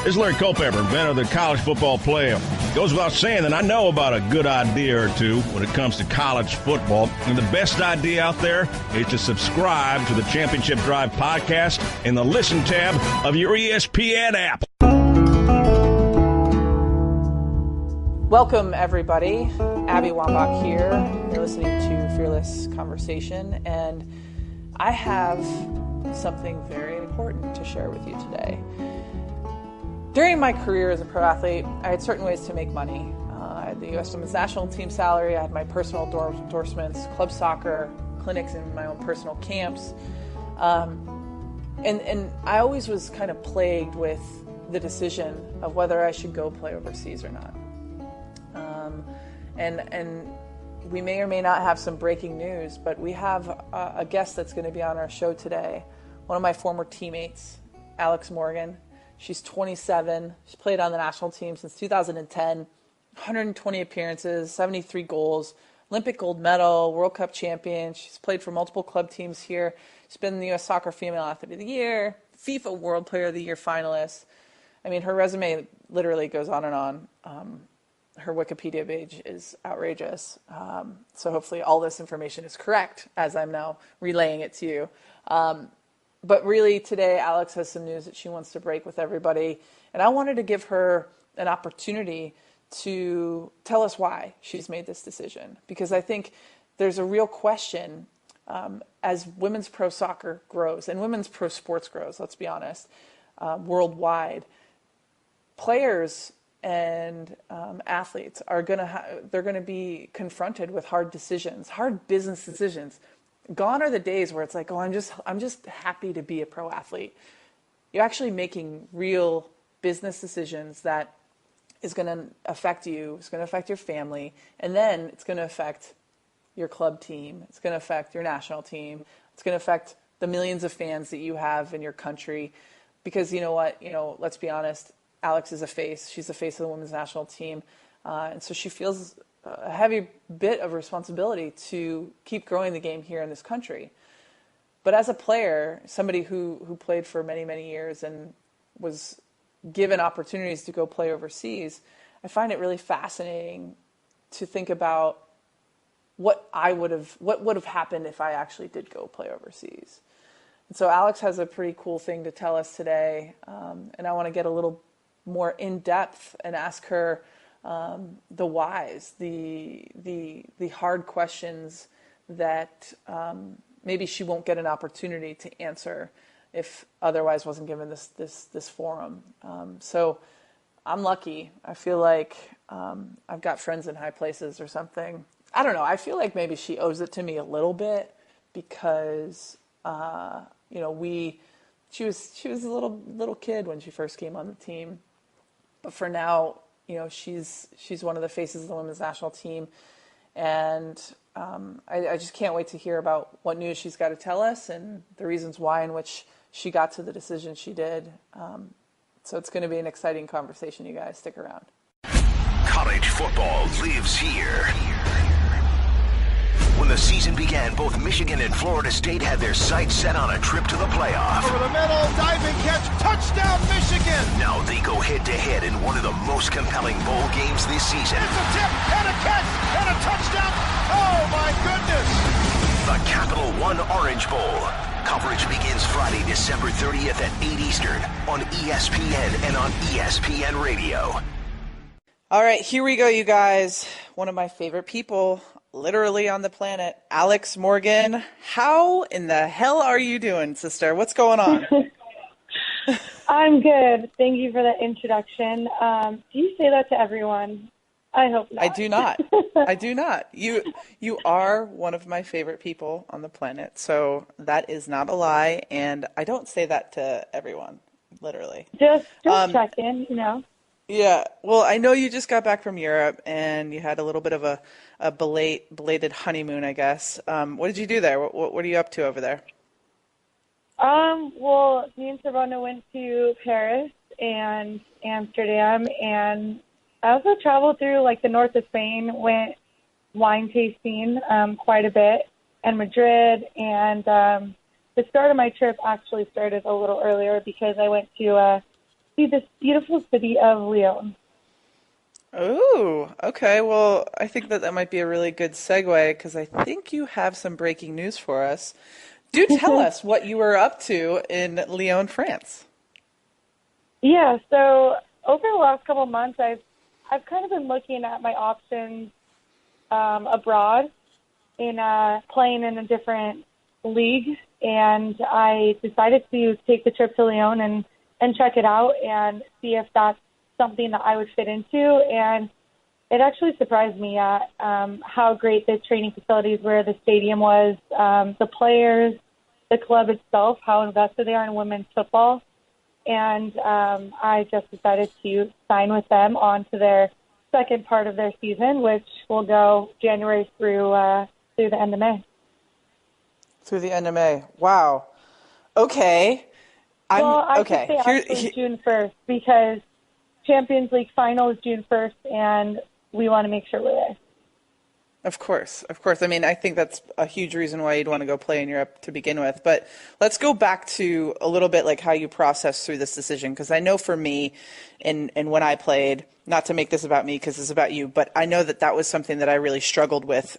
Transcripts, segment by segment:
This is Larry Culpepper, inventor of the college football playoff. Goes without saying that I know about a good idea or two when it comes to college football. And the best idea out there is to subscribe to the Championship Drive podcast in the Listen tab of your ESPN app. Welcome, everybody. Abby Wambach here. You're listening to Fearless Conversation, and I have something very important to share with you today. During my career as a pro athlete, I had certain ways to make money. I had the U.S. Women's National Team salary, I had my personal endorsements, club soccer, clinics in my own personal camps. And I always was kind of plagued with the decision of whether I should go play overseas or not. And we may or may not have some breaking news, but we have a guest that's going to be on our show today. One of my former teammates, Alex Morgan. She's 27. She's played on the national team since 2010. 120 appearances, 73 goals, Olympic gold medal, World Cup champion. She's played for multiple club teams here. She's been the U.S. Soccer Female Athlete of the Year, FIFA World Player of the Year finalist. I mean, her resume literally goes on and on. Her Wikipedia page is outrageous. So hopefully all this information is correct as I'm now relaying it to you. But really today, Alex has some news that she wants to break with everybody. And I wanted to give her an opportunity to tell us why she's made this decision. Because I think there's a real question as women's pro soccer grows and women's pro sports grows, let's be honest, worldwide. Players and athletes are they're going to be confronted with hard decisions, hard business decisions. Gone are the days where it's like, oh, I'm just happy to be a pro athlete. You're actually making real business decisions that is going to affect you. It's going to affect your family, and then it's going to affect your club team. It's going to affect your national team. It's going to affect the millions of fans that you have in your country. Because you know what? Let's be honest. Alex is a face. She's the face of the women's national team, and so she feels a heavy bit of responsibility to keep growing the game here in this country. But as a player, somebody who played for many, many years and was given opportunities to go play overseas, I find it really fascinating to think about what would have happened if I actually did go play overseas. And so Alex has a pretty cool thing to tell us today, and I want to get a little more in depth and ask her the whys, the hard questions that maybe she won't get an opportunity to answer if otherwise wasn't given this forum. So I'm lucky. I feel like I've got friends in high places or something. I don't know. I feel like maybe she owes it to me a little bit because she was a little kid when she first came on the team, but for now, she's one of the faces of the women's national team, and I just can't wait to hear about what news she's got to tell us and the reasons why in which she got to the decision she did. So it's going to be an exciting conversation, you guys. Stick around. College football lives here. When the season began, both Michigan and Florida State had their sights set on a trip to the playoff. Over the middle, diving catch, touchdown Michigan! Now they go head-to-head in one of the most compelling bowl games this season. It's a tip, and a catch, and a touchdown! Oh my goodness! The Capital One Orange Bowl. Coverage begins Friday, December 30th at 8 Eastern on ESPN and on ESPN Radio. All right, here we go, you guys. One of my favorite people literally on the planet, Alex Morgan. How in the hell are you doing, sister? What's going on? I'm good. Thank you for that introduction. Do you say that to everyone? I hope not. I do not. I do not. You are one of my favorite people on the planet, so that is not a lie, and I don't say that to everyone, literally. Just check in, Yeah, well, I know you just got back from Europe, and you had a little bit of a belated honeymoon, I guess. What did you do there? What are you up to over there? Well, me and Savannah went to Paris and Amsterdam, and I also traveled through the north of Spain, went wine tasting quite a bit, and Madrid, and the start of my trip actually started a little earlier because I went to to this beautiful city of Lyon. Oh, okay. Well, I think that might be a really good segue because I think you have some breaking news for us. Do tell us what you were up to in Lyon, France. Yeah, so over the last couple of months, I've kind of been looking at my options abroad in playing in a different league, and I decided to take the trip to Lyon and check it out and see if that's something that I would fit into. And it actually surprised me at how great the training facilities were, the stadium was, the players, the club itself, how invested they are in women's football. And I just decided to sign with them on to their second part of their season, which will go January through the end of May. Through the end of May. Wow. Okay. I should say actually June 1st because Champions League final is June 1st, and we want to make sure we're there. Of course. I mean, I think that's a huge reason why you'd want to go play in Europe to begin with. But let's go back to a little bit like how you processed through this decision, because I know for me, and when I played, not to make this about me because it's about you, but I know that was something that I really struggled with,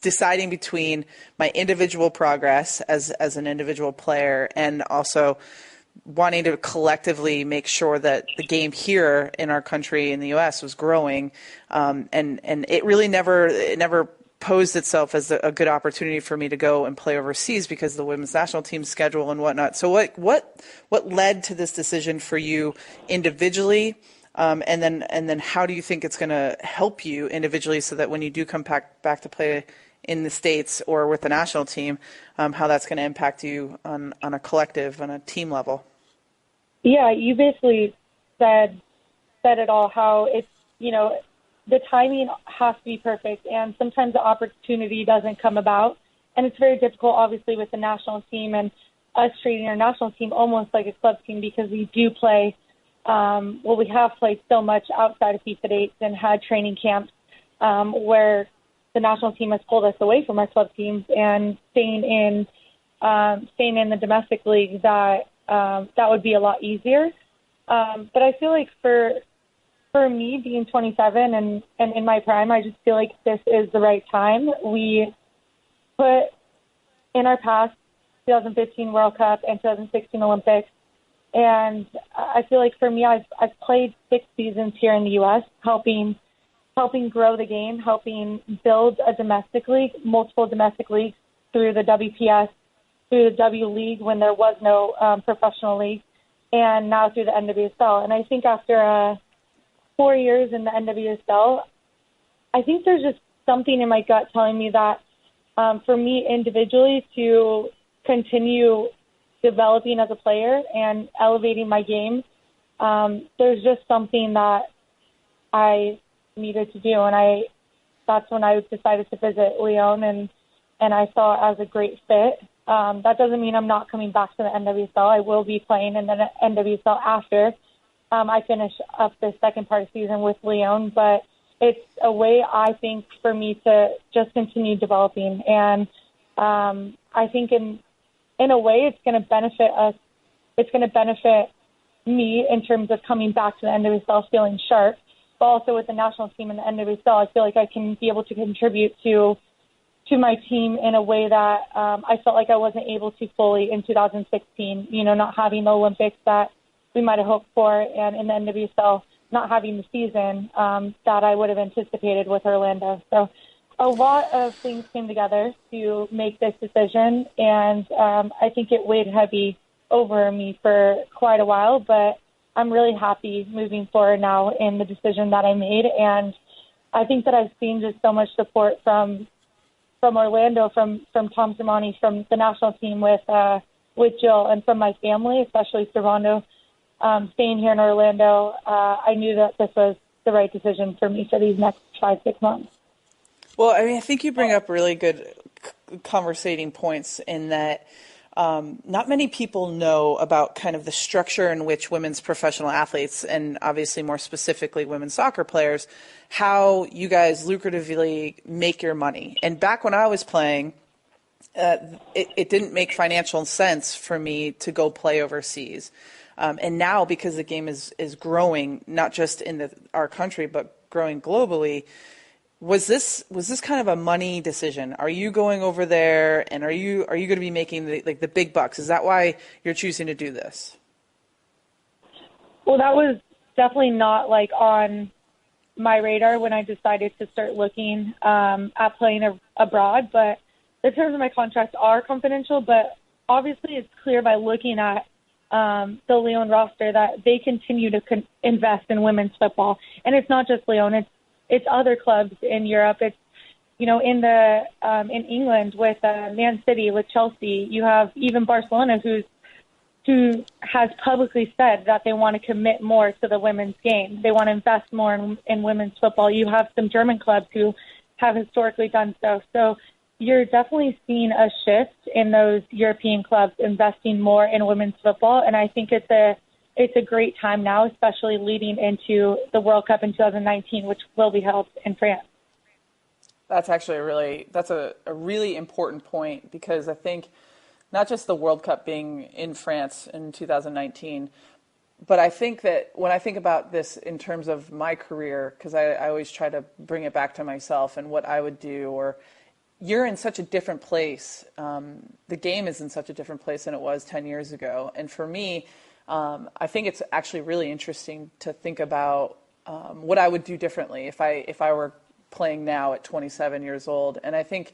deciding between my individual progress as an individual player and also wanting to collectively make sure that the game here in our country in the U.S. was growing, and it really never posed itself as a good opportunity for me to go and play overseas because of the women's national team schedule and whatnot. So what led to this decision for you individually, and then how do you think it's going to help you individually so that when you do come back to play in the States or with the national team, how that's going to impact you on a collective, on a team level? Yeah, you basically said it all, how it's, the timing has to be perfect, and sometimes the opportunity doesn't come about. And it's very difficult, obviously, with the national team and us treating our national team almost like a club team because we do play, we have played so much outside of FIFA dates and had training camps where the national team has pulled us away from our club teams and staying in the domestic league that would be a lot easier. But I feel like for me being 27 and in my prime, I just feel like this is the right time. We put in our past 2015 World Cup and 2016 Olympics, and I feel like for me, I've played 6 seasons here in the U.S., helping grow the game, helping build a domestic league, multiple domestic leagues through the WPS, through the W League when there was no professional league, and now through the NWSL. And I think after 4 years in the NWSL, I think there's just something in my gut telling me that for me individually to continue developing as a player and elevating my game, there's just something that I needed to do. And that's when I decided to visit Lyon, and I saw it as a great fit. That doesn't mean I'm not coming back to the NWSL. I will be playing in the NWSL after I finish up the second part of the season with Lyon, but it's a way, I think, for me to just continue developing. And I think in a way it's going to benefit us. It's going to benefit me in terms of coming back to the NWSL feeling sharp, but also with the national team and the NWSL, I feel like I can be able to contribute to my team in a way that I felt like I wasn't able to fully in 2016, not having the Olympics that we might have hoped for, and in the NWSL, not having the season that I would have anticipated with Orlando. So a lot of things came together to make this decision, and I think it weighed heavy over me for quite a while, but I'm really happy moving forward now in the decision that I made, and I think that I've seen just so much support from Orlando, from Tom Sermani, from the national team with Jill, and from my family, especially Servando, staying here in Orlando. I knew that this was the right decision for me for these next 5-6 months. Well, I mean, I think you bring up really good conversating points in that not many people know about kind of the structure in which women's professional athletes, and obviously more specifically women's soccer players, how you guys lucratively make your money. And back when I was playing, it didn't make financial sense for me to go play overseas. And now, because the game is growing, not just in our country, but growing globally, was this kind of a money decision? Are you going over there, and are you going to be making the big bucks? Is that why you're choosing to do this? Well, that was definitely not on my radar when I decided to start looking at playing abroad. But the terms of my contract are confidential. But obviously, it's clear by looking at the Lyon roster that they continue to invest in women's football, and it's not just Lyon. It's other clubs in Europe. It's, in England with Man City, with Chelsea. You have even Barcelona, who has publicly said that they want to commit more to the women's game. They want to invest more in women's football. You have some German clubs who have historically done so. So you're definitely seeing a shift in those European clubs investing more in women's football, and I think it's a great time now, especially leading into the World Cup in 2019, which will be held in France. That's actually a really important point, because I think not just the World Cup being in France in 2019, but I think that when I think about this in terms of my career, because I always try to bring it back to myself and what I would do, or you're in such a different place. The game is in such a different place than it was 10 years ago. And for me, I think it's actually really interesting to think about what I would do differently if I were playing now at 27 years old. And I think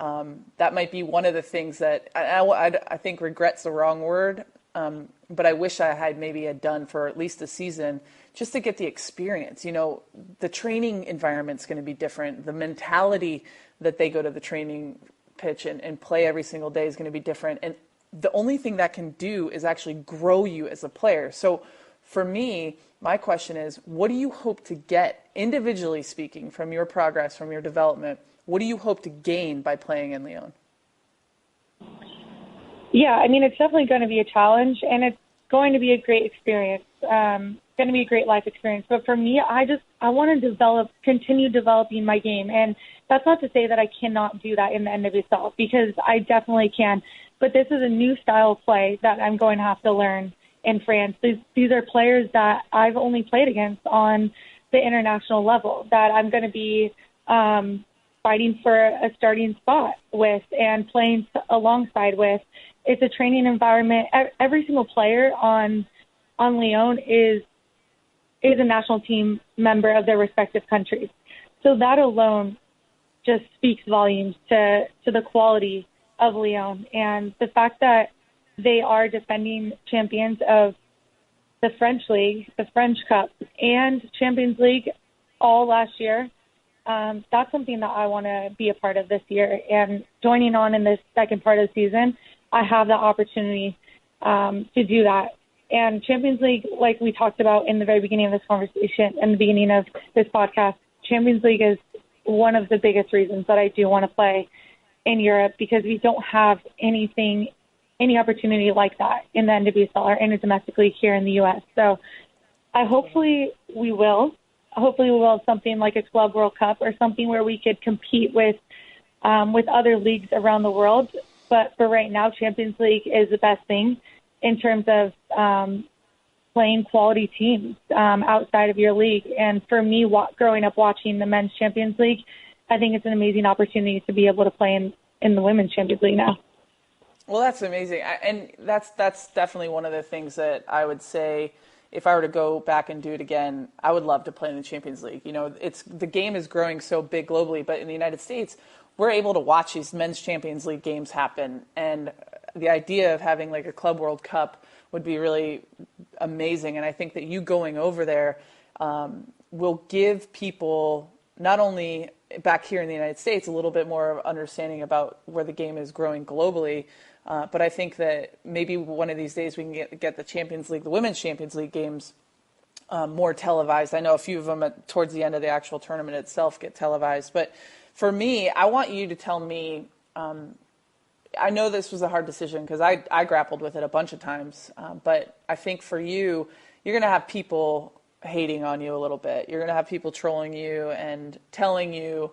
that might be one of the things that I think regret's the wrong word, but I wish I had done for at least a season, just to get the experience. The training environment's going to be different. The mentality that they go to the training pitch and play every single day is going to be different. And the only thing that can do is actually grow you as a player. So for me, my question is, what do you hope to get, individually speaking, from your progress, from your development? What do you hope to gain by playing in Lyon? Yeah, it's definitely going to be a challenge, and it's going to be a great experience. Going to be a great life experience. But for me, I want to continue developing my game. And that's not to say that I cannot do that in the NWSL, because I definitely can. But this is a new style of play that I'm going to have to learn in France. These are players that I've only played against on the international level, that I'm going to be fighting for a starting spot with and playing alongside with. It's a training environment. Every single player on Lyon is a national team member of their respective countries. So that alone just speaks volumes to the quality of Lyon, and the fact that they are defending champions of the French League, the French Cup, and Champions League all last year. That's something that I want to be a part of this year. And joining on in this second part of the season, I have the opportunity to do that. And Champions League, like we talked about in the very beginning of this conversation and the beginning of this podcast, Champions League is one of the biggest reasons that I do want to play in Europe, because we don't have any opportunity like that in the NWSL or in a domestic league here in the U.S. So hopefully we will have something like a Club World Cup or something where we could compete with other leagues around the world. But for right now, Champions League is the best thing in terms of playing quality teams outside of your league. And for me, growing up watching the Men's Champions League, I think it's an amazing opportunity to be able to play in the Women's Champions League now. Well, that's amazing. And that's definitely one of the things that I would say, if I were to go back and do it again, I would love to play in the Champions League. The game is growing so big globally, but in the United States, we're able to watch these Men's Champions League games happen. And the idea of having like a Club World Cup would be really amazing. And I think that you going over there will give people, not only back here in the United States, a little bit more understanding about where the game is growing globally. But I think that maybe one of these days we can get the Champions League, the Women's Champions League games more televised. I know a few of them towards the end of the actual tournament itself get televised. But for me, I want you to tell me, I know this was a hard decision because I grappled with it a bunch of times. But I think for you, you're going to have people hating on you a little bit. You're going to have people trolling you and telling you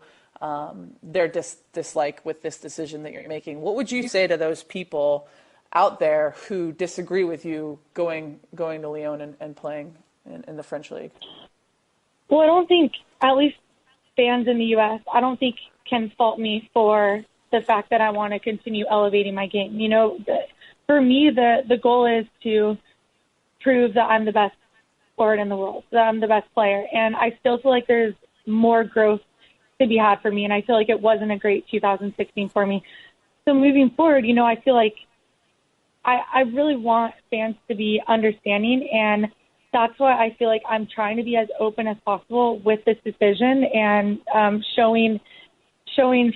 their dislike with this decision that you're making. What would you say to those people out there who disagree with you going to Lyon and playing in the French league? Well, I don't think, at least fans in the U.S., I don't think can fault me for the fact that I want to continue elevating my game. You know, for me, the goal is to prove that I'm the best forward in the world, that I'm the best player. And I still feel like there's more growth to be had for me. And I feel like it wasn't a great 2016 for me. So moving forward, you know, I feel like I really want fans to be understanding. And that's why I feel like I'm trying to be as open as possible with this decision and showing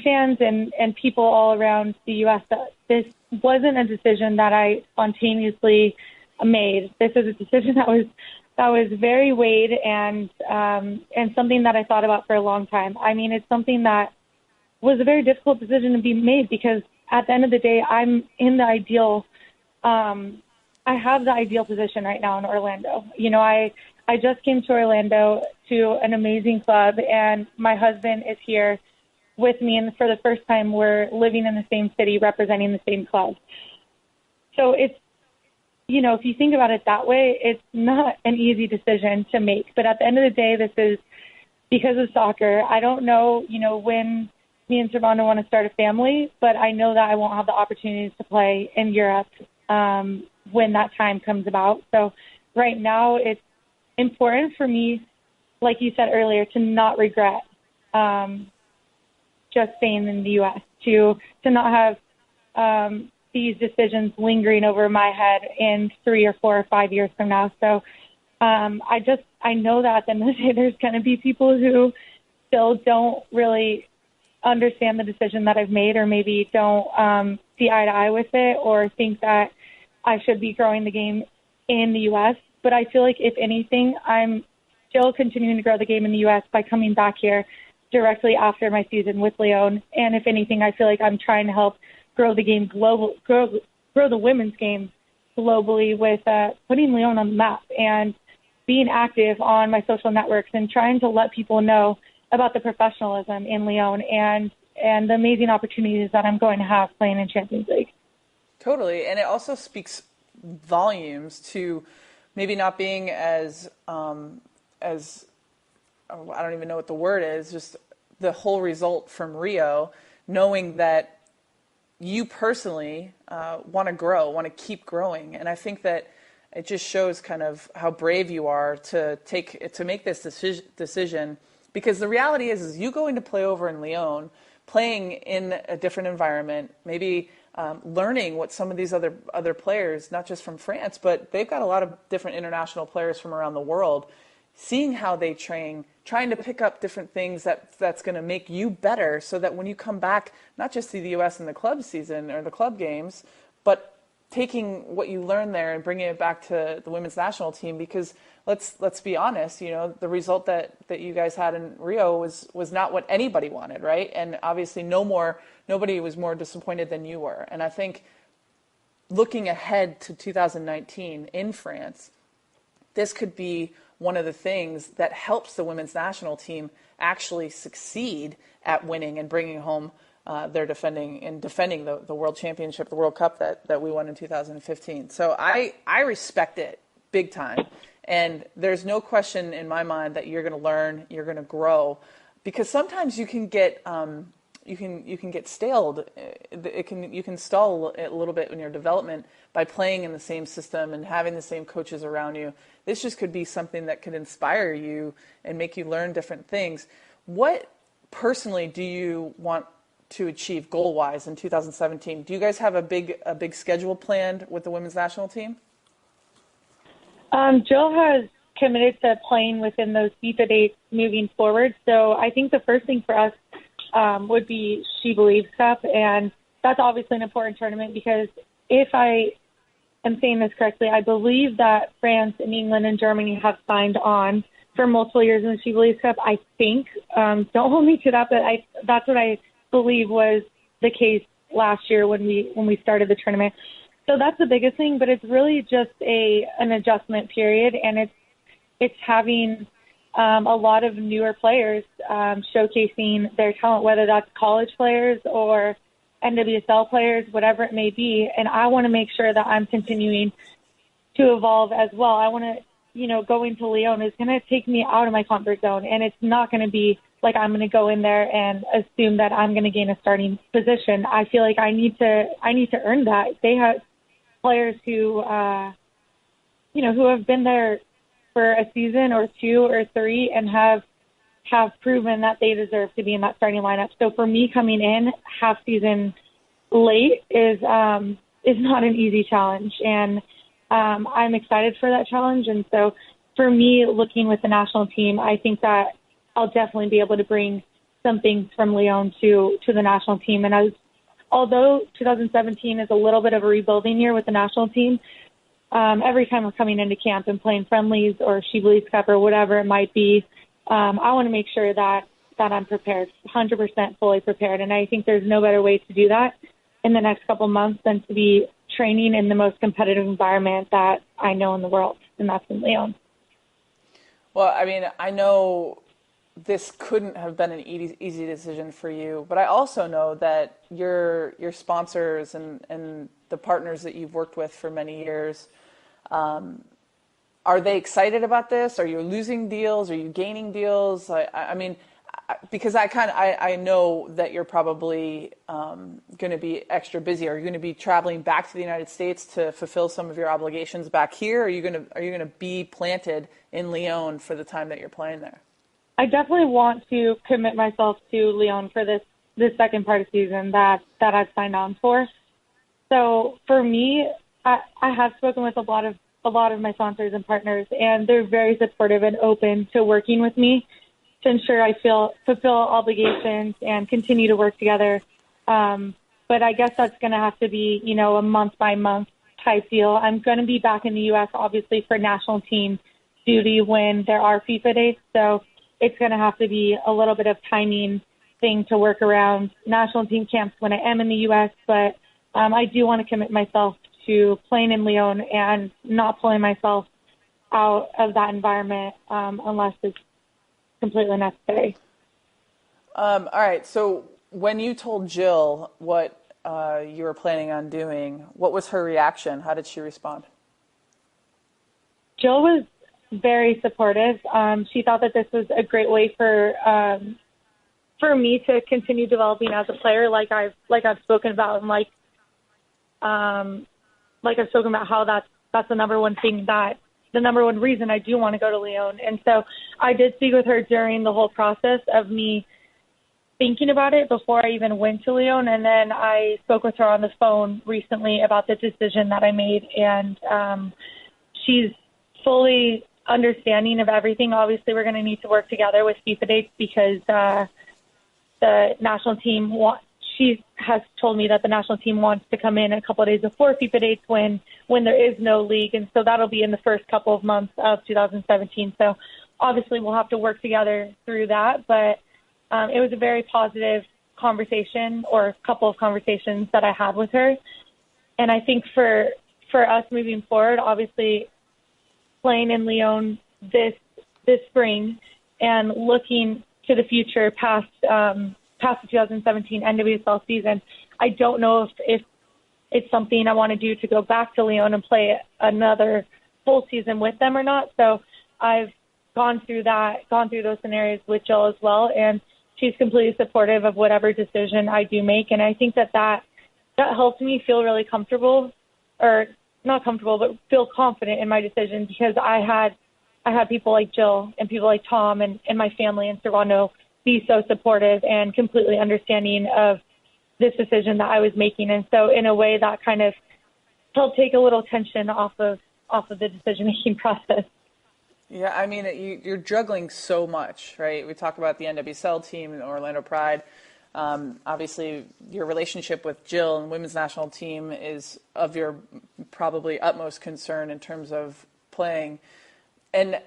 fans and people all around the U.S. that this wasn't a decision that I spontaneously made. This is a decision that was very weighed and something that I thought about for a long time. I mean, it's something that was a very difficult decision to be made because at the end of the day, I'm in the ideal. I have the ideal position right now in Orlando. You know, I just came to Orlando to an amazing club, and my husband is here with me, and for the first time, we're living in the same city, representing the same club. So it's, you know, if you think about it that way, it's not an easy decision to make. But at the end of the day, this is because of soccer. I don't know, you know, when me and Servando want to start a family, but I know that I won't have the opportunities to play in Europe when that time comes about. So right now it's important for me, like you said earlier, to not regret just staying in the U.S., to not have these decisions lingering over my head in 3 or 4 or 5 years from now. So I know that at the end of the day, there's going to be people who still don't really understand the decision that I've made, or maybe don't see eye to eye with it, or think that I should be growing the game in the U.S. But I feel like, if anything, I'm still continuing to grow the game in the U.S. by coming back here directly after my season with Lyon. And if anything, I feel like I'm trying to help grow the game grow the women's game globally with putting Lyon on the map and being active on my social networks and trying to let people know about the professionalism in Lyon and the amazing opportunities that I'm going to have playing in Champions League. Totally. And it also speaks volumes to maybe not being as I don't even know what the word is, just the whole result from Rio, knowing that you personally want to grow, want to keep growing. And I think that it just shows kind of how brave you are to make this decision, because the reality is you going to play over in Lyon, playing in a different environment, maybe learning what some of these other players, not just from France, but they've got a lot of different international players from around the world, seeing how they train, trying to pick up different things that's going to make you better, so that when you come back, not just to the U.S. in the club season or the club games, but taking what you learned there and bringing it back to the women's national team. Because let's be honest, you know, the result that you guys had in Rio was not what anybody wanted, right? And obviously nobody was more disappointed than you were. And I think looking ahead to 2019 in France, this could be one of the things that helps the women's national team actually succeed at winning and bringing home their defending the World Championship, the World Cup that we won in 2015. So I respect it big time. And there's no question in my mind that you're going to learn, you're going to grow, because sometimes you can get you can get staled. You can stall a little bit in your development by playing in the same system and having the same coaches around you. This just could be something that could inspire you and make you learn different things. What personally do you want to achieve goal-wise in 2017? Do you guys have a big schedule planned with the women's national team? Jill has committed to playing within those FIFA dates moving forward. So I think the first thing for us would be She Believes Cup, and that's obviously an important tournament because if I am saying this correctly, I believe that France and England and Germany have signed on for multiple years in the She Believes Cup. I think, don't hold me to that, but that's what I believe was the case last year when we started the tournament. So that's the biggest thing, but it's really just an adjustment period, and it's having a lot of newer players showcasing their talent, whether that's college players or NWSL players, whatever it may be. And I want to make sure that I'm continuing to evolve as well. I want to, going to Lyon is going to take me out of my comfort zone. And it's not going to be like I'm going to go in there and assume that I'm going to gain a starting position. I feel like I need to earn that. They have players who, who have been there for a season or two or three and have proven that they deserve to be in that starting lineup. So for me, coming in half season late is not an easy challenge, and I'm excited for that challenge. And so for me, looking with the national team, I think that I'll definitely be able to bring some things from Lyon to the national team. And although 2017 is a little bit of a rebuilding year with the national team, every time we're coming into camp and playing friendlies or She Believes Cup or whatever it might be, I want to make sure that I'm prepared, 100% fully prepared. And I think there's no better way to do that in the next couple months than to be training in the most competitive environment that I know in the world, and that's in Lyon. Well, I mean, I know this couldn't have been an easy decision for you, but I also know that your sponsors and the partners that you've worked with for many years, are they excited about this? Are you losing deals? Are you gaining deals? I mean, because I know that you're probably going to be extra busy. Are you going to be traveling back to the United States to fulfill some of your obligations back here? Or are you going to be planted in Lyon for the time that you're playing there? I definitely want to commit myself to Lyon for this second part of the season that I've signed on for. So for me, I have spoken with a lot of my sponsors and partners, and they're very supportive and open to working with me to ensure I fulfill obligations and continue to work together. But I guess that's going to have to be, a month-by-month type deal. I'm going to be back in the U.S., obviously, for national team duty when there are FIFA dates. So it's going to have to be a little bit of timing thing to work around national team camps when I am in the U.S. But I do want to commit myself to playing in Lyon and not pulling myself out of that environment unless it's completely necessary. All right. So when you told Jill what you were planning on doing, what was her reaction? How did she respond? Jill was very supportive. She thought that this was a great way for me to continue developing as a player, like I've spoken about, and like I've spoken about how that's the number one thing, that the number one reason I do want to go to Lyon. And so I did speak with her during the whole process of me thinking about it before I even went to Lyon. And then I spoke with her on the phone recently about the decision that I made. And she's fully understanding of everything. Obviously, we're going to need to work together with FIFA dates because the national team she has told me that the national team wants to come in a couple of days before FIFA dates when there is no league. And so that'll be in the first couple of months of 2017. So obviously we'll have to work together through that. But it was a very positive conversation, or a couple of conversations that I had with her. And I think for us moving forward, obviously playing in Lyon this spring and looking to the future past the 2017 NWSL season, I don't know if it's something I want to do to go back to Lyon and play another full season with them or not. So I've gone through those scenarios with Jill as well, and she's completely supportive of whatever decision I do make. And I think that helped me feel really comfortable, or not comfortable, but feel confident in my decision, because I had people like Jill and people like Tom and my family in Toronto be so supportive and completely understanding of this decision that I was making. And so in a way that kind of helped take a little tension off of the decision-making process. Yeah, I mean, you're juggling so much, right? We talk about the NWSL team and Orlando Pride. Obviously, your relationship with Jill and the women's national team is of your probably utmost concern in terms of playing. And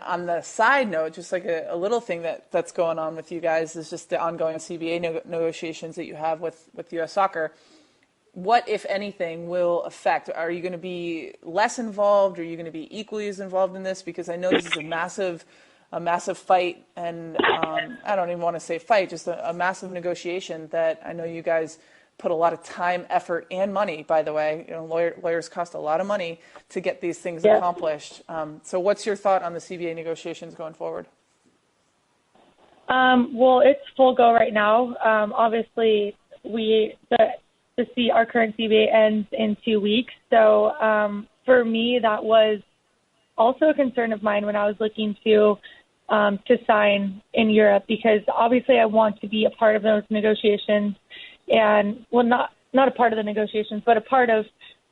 on the side note, just like a little thing that's going on with you guys is just the ongoing CBA negotiations that you have with U.S. Soccer. What, if anything, will affect? Are you going to be less involved? Are you going to be equally as involved in this? Because I know this is a massive fight, and I don't even want to say fight, just a massive negotiation that I know you guys put a lot of time, effort, and money, by the way. Lawyers cost a lot of money to get these things accomplished. So what's your thought on the CBA negotiations going forward? Well, it's full go right now. Obviously, our current CBA ends in 2 weeks. So for me, that was also a concern of mine when I was looking to sign in Europe, because obviously I want to be a part of those negotiations, and not a part of the negotiations, but a part of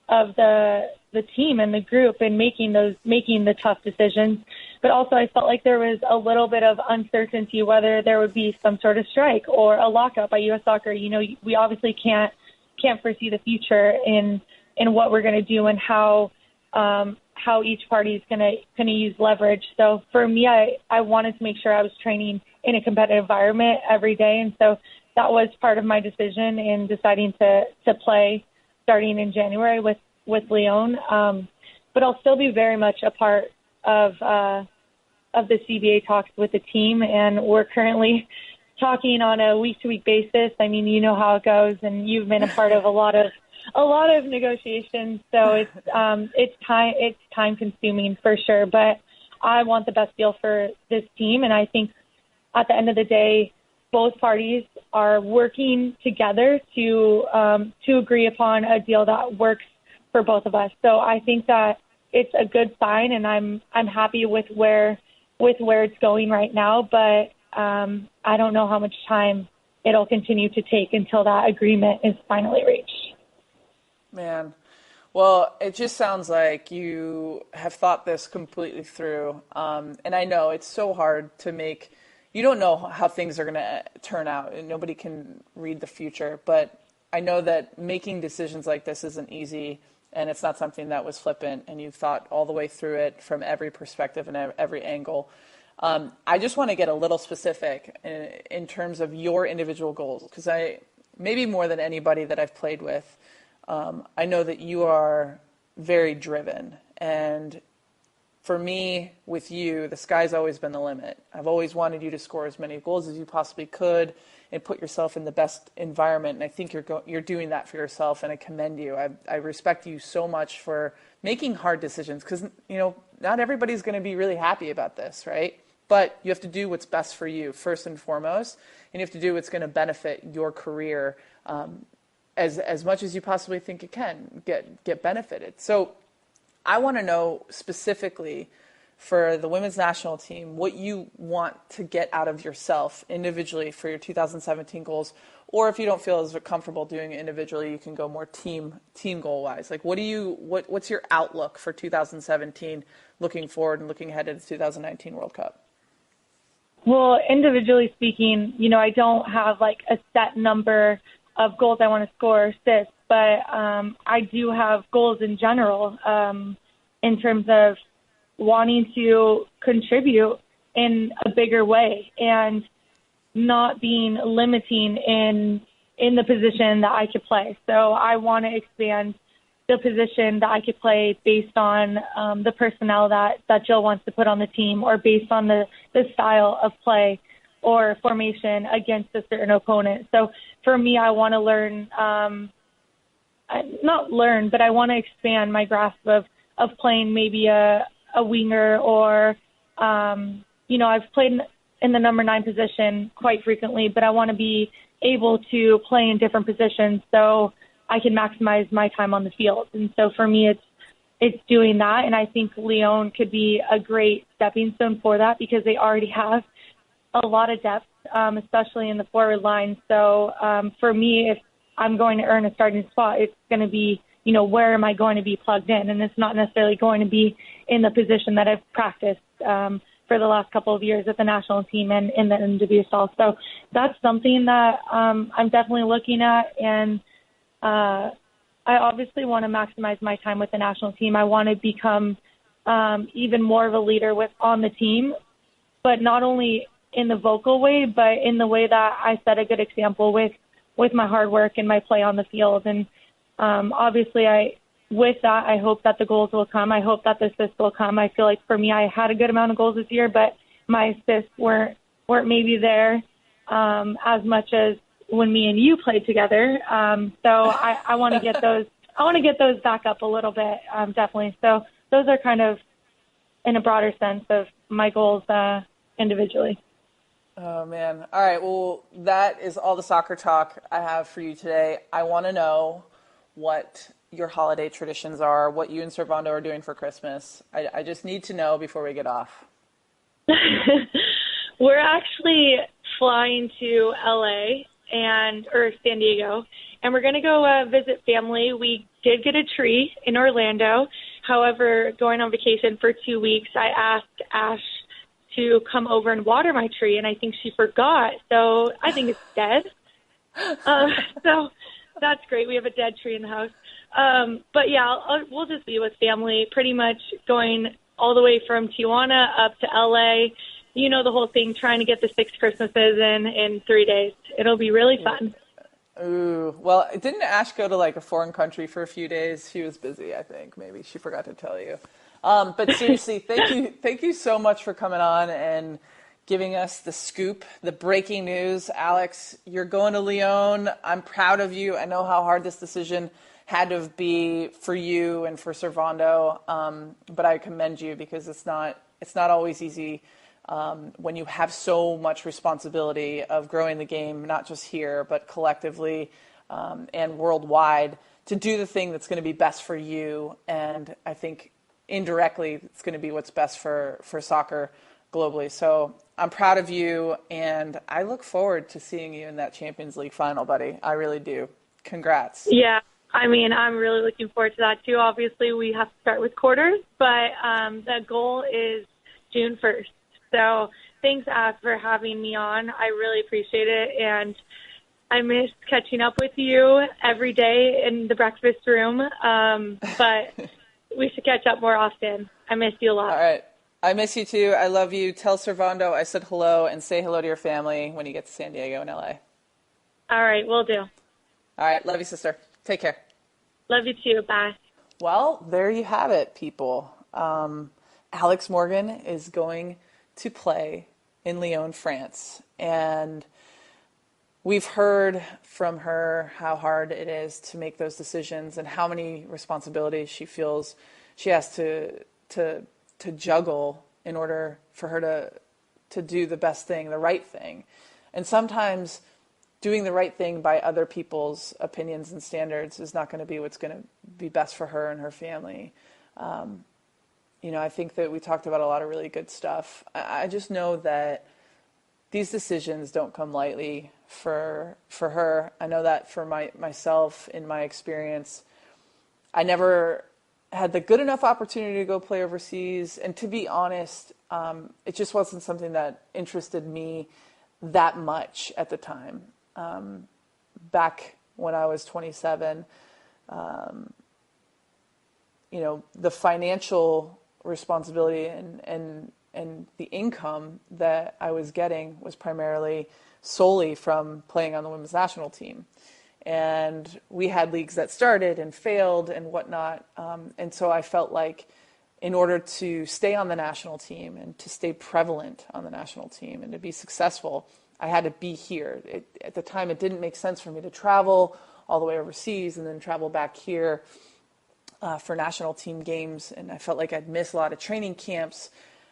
the team and the group and making the tough decisions. But also I felt like there was a little bit of uncertainty whether there would be some sort of strike or a lockout by U.S. Soccer. We obviously can't foresee the future in what we're going to do and how each party is going to use leverage. So for me, I wanted to make sure I was training in a competitive environment every day, and so that was part of my decision in deciding to play starting in January with Lyon. But I'll still be very much a part of the CBA talks with the team, and we're currently talking on a week-to-week basis. I mean, you know how it goes, and you've been a part of a lot of negotiations, so it's time consuming for sure. But I want the best deal for this team, and I think at the end of the day, both parties are working together to agree upon a deal that works for both of us. So I think that it's a good sign, and I'm happy with where it's going right now. But I don't know how much time it'll continue to take until that agreement is finally reached. Man, well, it just sounds like you have thought this completely through. And I know it's so hard to make. You don't know how things are going to turn out, and nobody can read the future. But I know that making decisions like this isn't easy, and it's not something that was flippant, and you've thought all the way through it from every perspective and every angle. I just want to get a little specific in terms of your individual goals, because maybe more than anybody that I've played with, I know that you are very driven. And for me, with you, the sky's always been the limit. I've always wanted you to score as many goals as you possibly could and put yourself in the best environment. And I think you're doing that for yourself, and I commend you. I respect you so much for making hard decisions, because not everybody's going to be really happy about this, right? But you have to do what's best for you first and foremost, and you have to do what's going to benefit your career as much as you possibly think it can get benefited. So I want to know specifically for the women's national team what you want to get out of yourself individually for your 2017 goals, or if you don't feel as comfortable doing it individually, you can go more team goal wise. Like, what's your outlook for 2017, looking forward and looking ahead to the 2019 World Cup? Well, individually speaking, I don't have like a set number of goals I want to score or assist, but I do have goals in general in terms of wanting to contribute in a bigger way and not being limiting in the position that I could play. So I want to expand the position that I could play based on the personnel that Jill wants to put on the team, or based on the style of play or formation against a certain opponent. So for me, I want to learn, but I want to expand my grasp of playing maybe a winger, or, I've played in the number 9 position quite frequently, but I want to be able to play in different positions so I can maximize my time on the field. And so for me, it's doing that. And I think Lyon could be a great stepping stone for that, because they already have a lot of depth, especially in the forward line. So for me, if I'm going to earn a starting spot, it's going to be, where am I going to be plugged in? And it's not necessarily going to be in the position that I've practiced for the last couple of years at the national team and in the NWSL. So that's something that I'm definitely looking at. And I obviously want to maximize my time with the national team. I want to become even more of a leader on the team, but not only in the vocal way, but in the way that I set a good example with my hard work and my play on the field. And obviously, with that, I hope that the goals will come. I hope that the assists will come. I feel like for me, I had a good amount of goals this year, but my assists weren't maybe there as much as when me and you played together. So I want to get those. I want to get those back up a little bit, definitely. So those are kind of in a broader sense of my goals individually. Oh, man. All right. Well, that is all the soccer talk I have for you today. I want to know what your holiday traditions are, what you and Servando are doing for Christmas. I just need to know before we get off. We're actually flying to LA or San Diego, and we're going to go visit family. We did get a tree in Orlando. However, going on vacation for 2 weeks, I asked Ash to come over and water my tree, and I think she forgot. So I think it's dead. So that's great. We have a dead tree in the house. But yeah, we'll just be with family, pretty much going all the way from Tijuana up to LA. You know the whole thing, trying to get the 6 Christmases in 3 days. It'll be really fun. Ooh, well, didn't Ash go to like a foreign country for a few days? She was busy, I think. Maybe she forgot to tell you. But seriously, thank you so much for coming on and giving us the scoop, the breaking news. Alex, you're going to Lyon. I'm proud of you. I know how hard this decision had to be for you and for Servando, but I commend you because it's not always easy when you have so much responsibility of growing the game, not just here, but collectively and worldwide, to do the thing that's going to be best for you. And I think indirectly it's going to be what's best for soccer globally. So I'm proud of you, and I look forward to seeing you in that Champions League final, buddy. I really do. Congrats. Yeah, I mean, I'm really looking forward to that too. Obviously, we have to start with quarters, but the goal is June 1st. So thanks, Ash, for having me on. I really appreciate it, and I miss catching up with you every day in the breakfast room, but we should catch up more often. I miss you a lot. All right. I miss you too. I love you. Tell Servando I said hello, and say hello to your family when you get to San Diego and LA. All right, will do. All right. Love you, sister. Take care. Love you too. Bye. Well, there you have it, people. Alex Morgan is going to play in Lyon, France. And we've heard from her how hard it is to make those decisions and how many responsibilities she feels she has to juggle in order for her to do the best thing, the right thing. And sometimes doing the right thing by other people's opinions and standards is not going to be what's going to be best for her and her family. I think that we talked about a lot of really good stuff. I just know that these decisions don't come lightly for her. I know that for myself, in my experience, I never had the good enough opportunity to go play overseas. And to be honest, it just wasn't something that interested me that much at the time. Back when I was 27, the financial responsibility and the income that I was getting was primarily solely from playing on the women's national team. And we had leagues that started and failed and whatnot. And so I felt like in order to stay on the national team and to stay prevalent on the national team and to be successful, I had to be here. At the time, it didn't make sense for me to travel all the way overseas and then travel back here for national team games. And I felt like I'd miss a lot of training camps.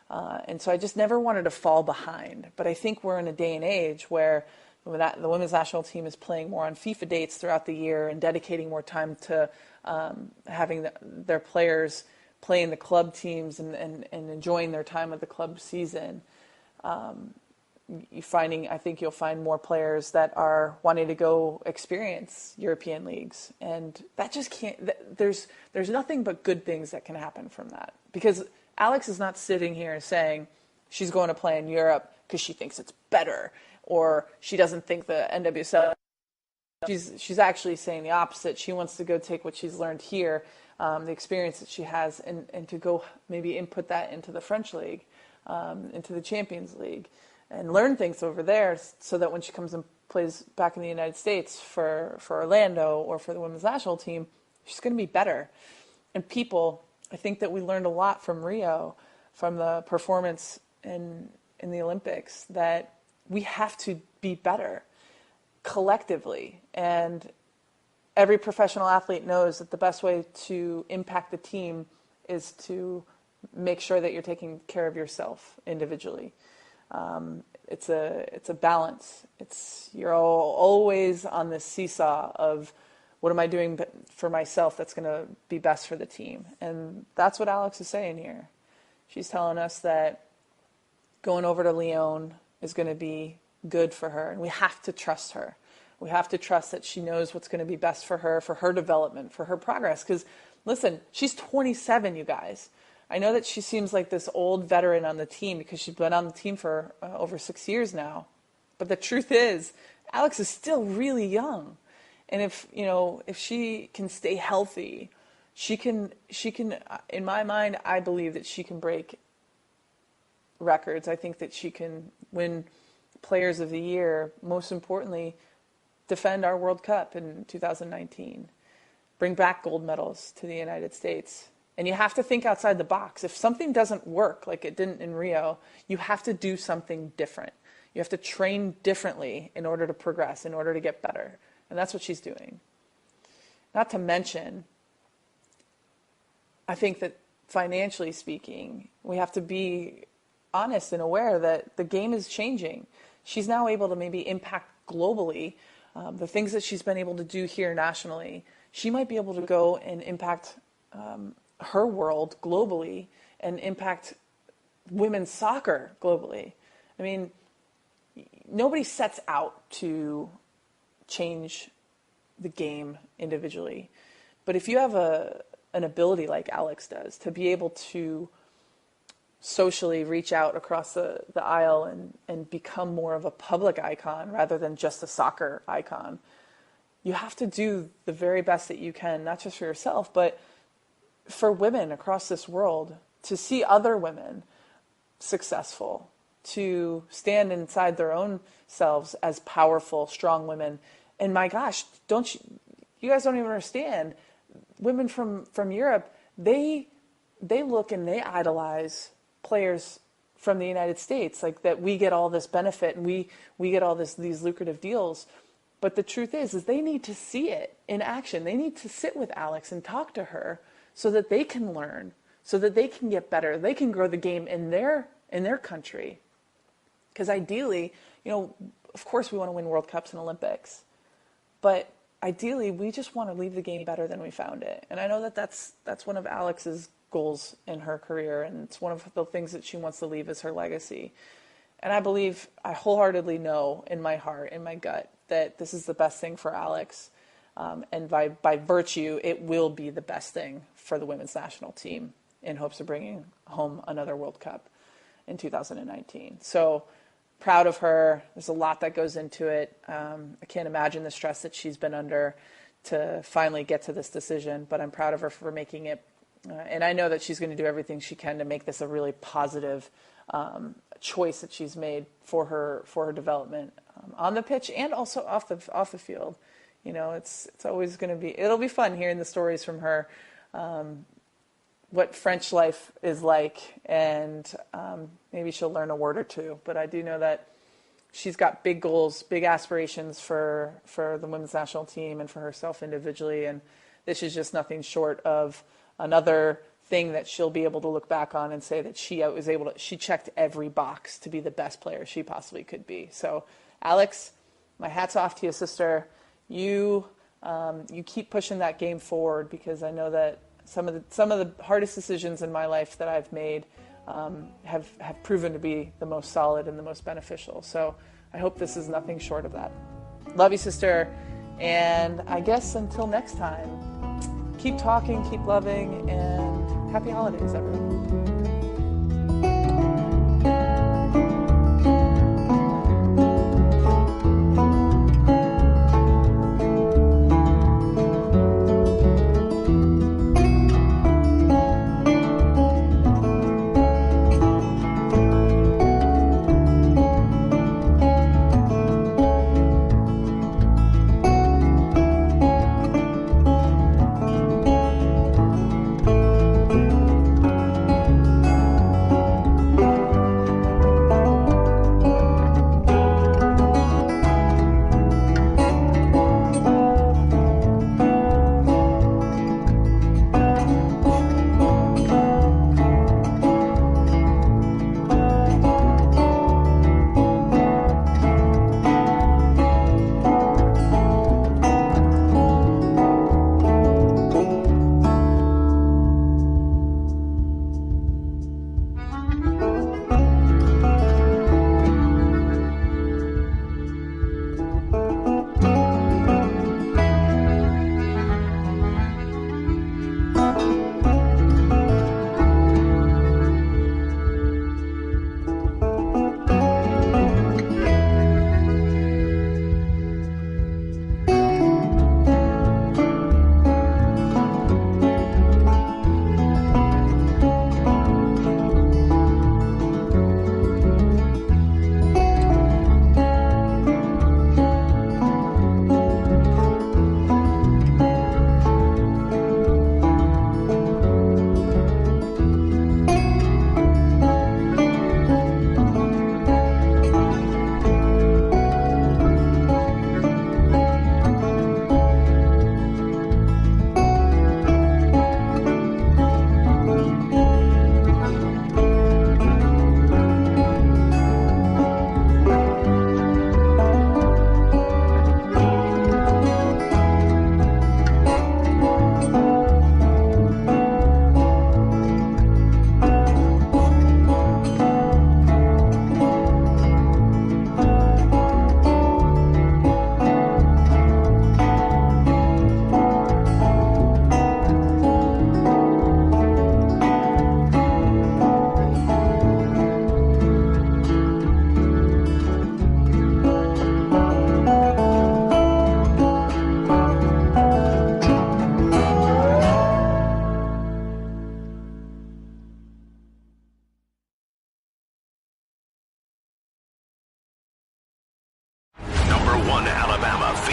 And so I just never wanted to fall behind. But I think we're in a day and age where the women's national team is playing more on FIFA dates throughout the year and dedicating more time to having their players play in the club teams and enjoying their time of the club season. I think you'll find more players that are wanting to go experience European leagues, and that just can't. There's nothing but good things that can happen from that, because Alex is not sitting here saying she's going to play in Europe because she thinks it's better, or she doesn't think the NWSL. She's actually saying the opposite. She wants to go take what she's learned here, the experience that she has, and to go maybe input that into the French league, into the Champions League, and learn things over there so that when she comes and plays back in the United States for Orlando or for the women's national team, she's going to be better. And I think that we learned a lot from Rio, from the performance in the Olympics, that we have to be better. collectively. And every professional athlete knows that the best way to impact the team is to make sure that you're taking care of yourself individually. It's a balance. You're always on this seesaw of what am I doing for myself that's going to be best for the team. And that's what Alex is saying here. She's telling us that going over to Lyon is going to be good for her, and we have to trust her. We have to trust that she knows what's going to be best for her development, for her progress. Because, listen, she's 27, you guys. I know that she seems like this old veteran on the team because she's been on the team for over 6 years now. But the truth is, Alex is still really young. And if she can stay healthy, she can, in my mind, I believe that she can break records. I think that she can win Players of the Year, most importantly, defend our World Cup in 2019, bring back gold medals to the United States. And you have to think outside the box. If something doesn't work like it didn't in Rio, you have to do something different. You have to train differently in order to progress, in order to get better. And that's what she's doing. Not to mention, I think that financially speaking, we have to be honest and aware that the game is changing. She's now able to maybe impact globally the things that she's been able to do here nationally. She might be able to go and impact her world globally and impact women's soccer globally. I mean, nobody sets out to change the game individually. But if you have an ability like Alex does to be able to socially reach out across the aisle and become more of a public icon rather than just a soccer icon, you have to do the very best that you can, not just for yourself, but for women across this world, to see other women successful, to stand inside their own selves as powerful, strong women. And my gosh, you guys don't even understand. Women from Europe, they look and they idolize players from the United States, like that we get all this benefit and we get all these lucrative deals. But the truth is they need to see it in action. They need to sit with Alex and talk to her so that they can learn, so that they can get better. They can grow the game in their country. Because ideally, of course we want to win World Cups and Olympics. But ideally, we just want to leave the game better than we found it. And I know that that's one of Alex's goals in her career, and it's one of the things that she wants to leave as her legacy. And I wholeheartedly know in my heart, in my gut, that this is the best thing for Alex. And by virtue, it will be the best thing for the women's national team in hopes of bringing home another World Cup in 2019. So proud of her. There's a lot that goes into it. I can't imagine the stress that she's been under to finally get to this decision, but I'm proud of her for making it. And I know that she's going to do everything she can to make this a really positive choice that she's made for her development on the pitch and also off the field. It's always going to be. It'll be fun hearing the stories from her, what French life is like, and maybe she'll learn a word or two. But I do know that she's got big goals, big aspirations for the women's national team and for herself individually. And this is just nothing short of another thing that she'll be able to look back on and say that she checked every box to be the best player she possibly could be. So, Alex, my hat's off to you, sister. You keep pushing that game forward, because I know that some of the hardest decisions in my life that I've made have proven to be the most solid and the most beneficial. So I hope this is nothing short of that. Love you, sister. And I guess until next time, keep talking, keep loving, and happy holidays, everyone.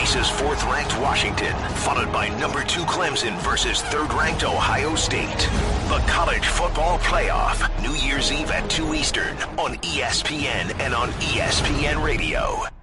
faces 4th-ranked Washington, followed by number 2 Clemson versus 3rd-ranked Ohio State. The College Football Playoff, New Year's Eve at 2 Eastern on ESPN and on ESPN Radio.